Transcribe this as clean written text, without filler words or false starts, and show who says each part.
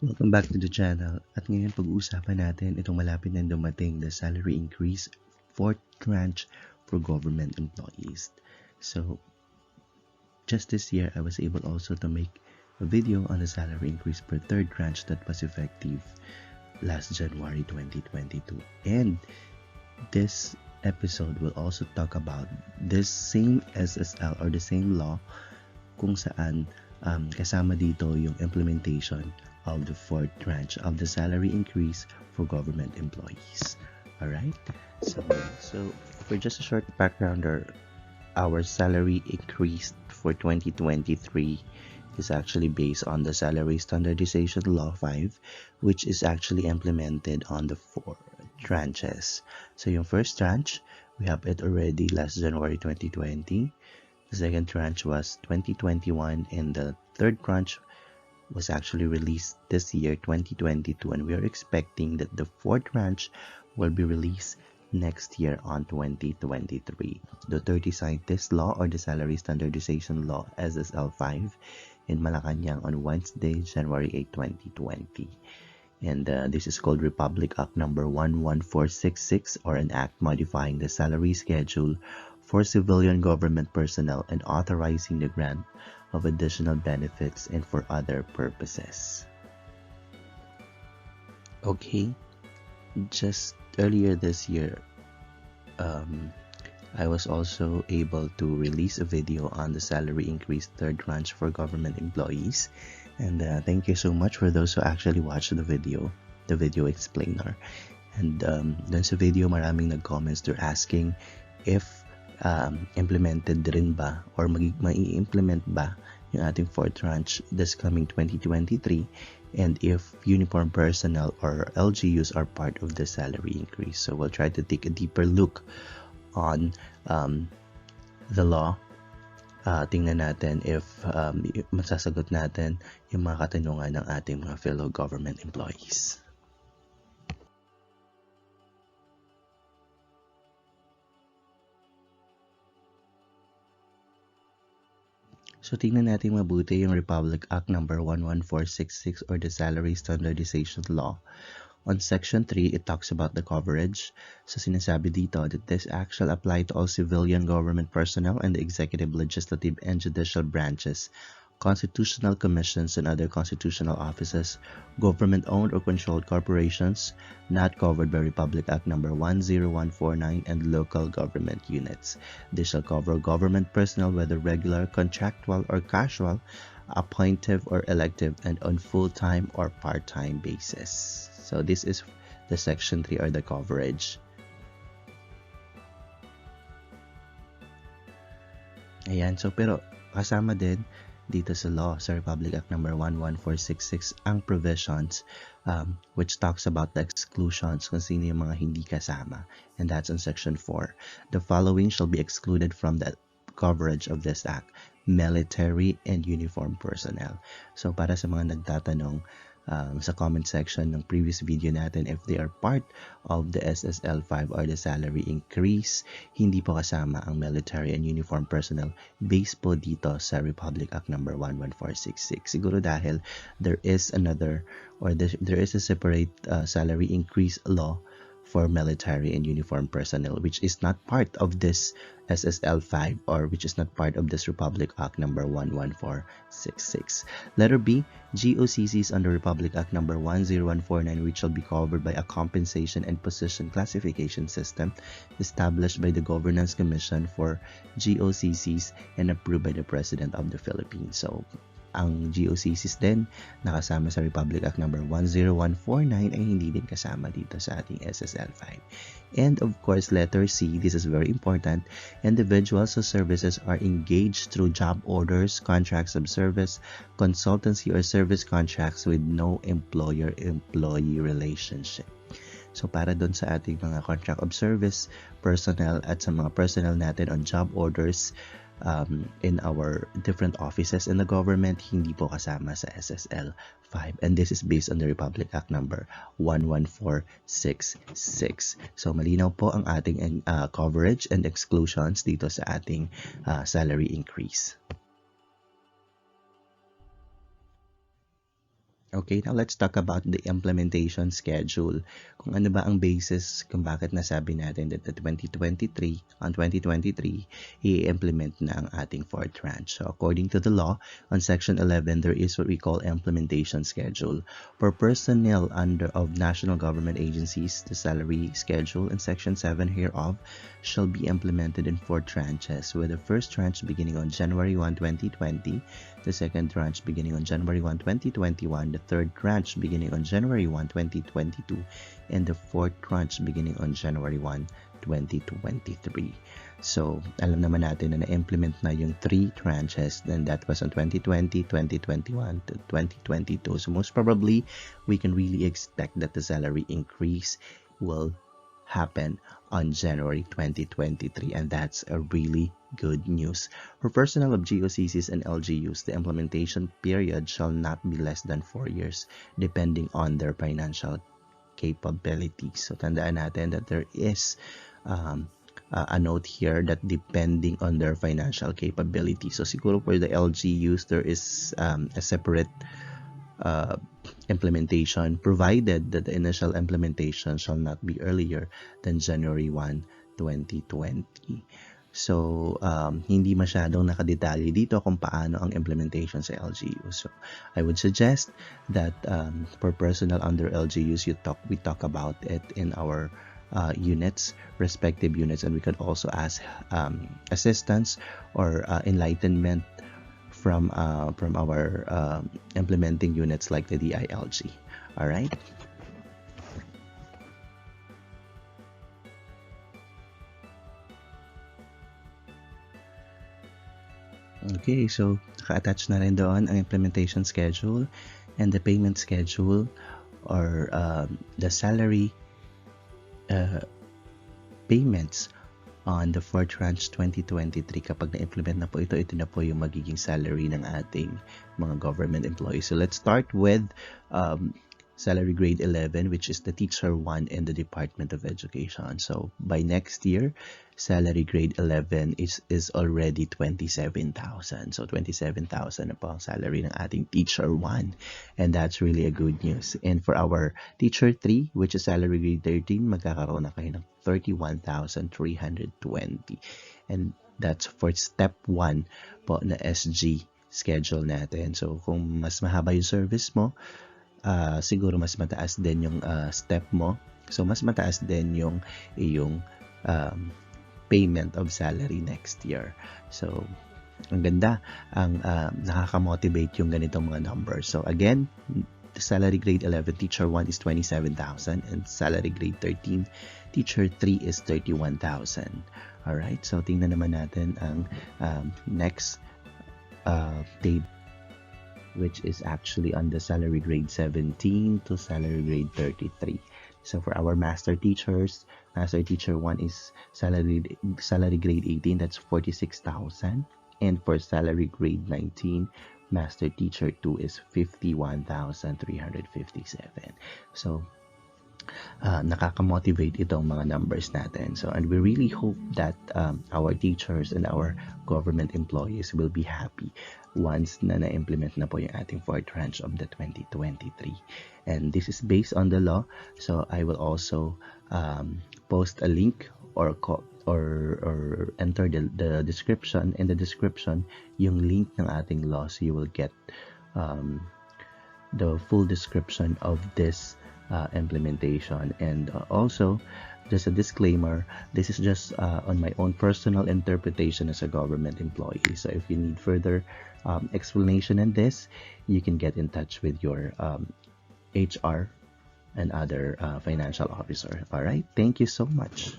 Speaker 1: Welcome back to the channel. At ngayon pag-uusapan natin itong malapit na dumating the salary increase fourth tranche for government employees. So just this year I was able also to make a video on the salary increase per third tranche that was effective last January 2022. And this episode will also talk about this same SSL or the same law kung saan kasama dito yung implementation of the fourth tranche of the salary increase for government employees. Alright? So for just a short background, our salary increase for 2023 is actually based on the Salary Standardization Law 5, which is actually implemented on the four tranches. So yung first tranche, we have it already last January 2020. The second tranche was 2021, and the third tranche was actually released this year, 2022, and we are expecting that the fourth tranche will be released next year on 2023. The 30 Scientist Law or the Salary Standardization Law SSL5 in Malacanang on Wednesday, January 8, 2020. And this is called Republic Act number 11466, or an act modifying the salary schedule for civilian government personnel and authorizing the grant of additional benefits and for other purposes. Okay, just earlier this year, I was also able to release a video on the salary increase third tranche for government employees. And thank you so much for those who actually watched the video explainer. And dun sa video, maraming nag-comments. They're asking if implemented rin ba or mai-implement ba yung ating fourth tranche this coming 2023, and if uniform personnel or LGUs are part of the salary increase. So we'll try to take a deeper look on the law. Tingnan natin if masasagot natin yung mga katanungan ng ating mga fellow government employees. So tingnan natin mabuti yung Republic Act number 11466 or the Salary Standardization Law. On Section 3, it talks about the coverage. So sinasabi dito that this act shall apply to all civilian government personnel and the executive, legislative, and judicial branches, constitutional commissions and other constitutional offices, government-owned or controlled corporations not covered by Republic Act number 10149, and local government units. They shall cover government personnel, whether regular, contractual, or casual, appointive or elective, and on full-time or part-time basis. So this is the Section 3 or the coverage. Ayan, so pero kasama din dito sa law, sa Republic Act number 11466, ang provisions which talks about the exclusions kung sino yung mga hindi kasama, and that's in Section 4. The following shall be excluded from the coverage of this act: military and uniformed personnel. So para sa mga nagtatanong sa comment section ng previous video natin if they are part of the SSL5 or the salary increase, hindi po kasama ang military and uniformed personnel based po dito sa Republic Act number 11466. Siguro dahil there is another or there is a separate salary increase law for military and uniformed personnel, which is not part of this SSL5 or which is not part of this Republic Act number 11466. Letter B, GOCCs under Republic Act number 10149, which shall be covered by a compensation and position classification system established by the Governance Commission for GOCCs and approved by the President of the Philippines. So ang GOCCs din nakasama sa Republic Act number 10149 ay hindi din kasama dito sa ating SSL5. And of course, letter C, this is very important. Individuals or services are engaged through job orders, contracts of service, consultancy, or service contracts with no employer-employee relationship. So para doon sa ating mga contract of service personnel at sa mga personnel natin on job orders, in our different offices in the government, hindi po kasama sa SSL 5, and this is based on the Republic Act number 11466. So malinaw po ang ating coverage and exclusions dito sa ating salary increase. Okay, now let's talk about the implementation schedule. Kung ano ba ang basis kung bakit nasabi natin that on 2023, i-implement na ang ating fourth tranche. So according to the law, on Section 11, there is what we call implementation schedule. For personnel of national government agencies, the salary schedule in Section 7 hereof shall be implemented in 4 tranches, with the first tranche beginning on January 1, 2020, the second tranche beginning on January 1, 2021, the third tranche beginning on January 1, 2022, and the fourth tranche beginning on January 1, 2023. So, alam naman natin na na-implement na yung 3 tranches, then that was on 2020, 2021 to 2022. So, most probably, we can really expect that the salary increase will happen on January 2023, and that's a really good news. For personnel of GOCCs and LGUs, the implementation period shall not be less than 4 years, depending on their financial capabilities. So, tandaan natin that there is a note here that depending on their financial capability. So, siguro for the LGUs, there is a separate implementation, provided that the initial implementation shall not be earlier than January 1, 2020. So, hindi masyadong nakadetalye dito kung paano ang implementation sa LGU. So, I would suggest that for personnel under LGUs, we talk about it in our respective units, and we could also ask assistance or enlightenment from our implementing units like the DILG. All right. Okay, so naka-attach na rin doon ang implementation schedule and the payment schedule, or the salary payments on the 4th tranche 2023. Kapag na-implement na po ito na po yung magiging salary ng ating mga government employees. So let's start with salary grade 11, which is the teacher 1 in the Department of Education. So by next year, salary grade 11 is already 27,000. So 27,000 na po ang salary ng ating teacher 1, and that's really a good news. And for our teacher 3, which is salary grade 13, magkakaroon na kayo ng 31,320, and that's for step 1 po na SG schedule natin. So kung mas mahaba yung service mo, siguro mas mataas din yung step mo. So, mas mataas din yung iyong payment of salary next year. So, ang ganda, ang nakaka-motivate yung ganitong mga numbers. So, again, the salary grade 11, teacher 1 is 27,000, and salary grade 13, teacher 3 is 31,000. Alright, so tingnan naman natin ang next table, which is actually on the salary grade 17 to salary grade 33. So for our master teachers, master teacher 1 is salary grade 18, that's 46,000. And for salary grade 19, master teacher 2 is 51,357. So nakaka-motivate itong mga numbers natin. So, and we really hope that our teachers and our government employees will be happy once na na-implement na po yung ating fourth tranche of the 2023. And this is based on the law. So, I will also post a link or enter the description. In the description, yung link ng ating law, so you will get the full description of this implementation. And also, just a disclaimer, this is just on my own personal interpretation as a government employee. So if you need further explanation on this, you can get in touch with your HR and other financial officer. All right, thank you so much.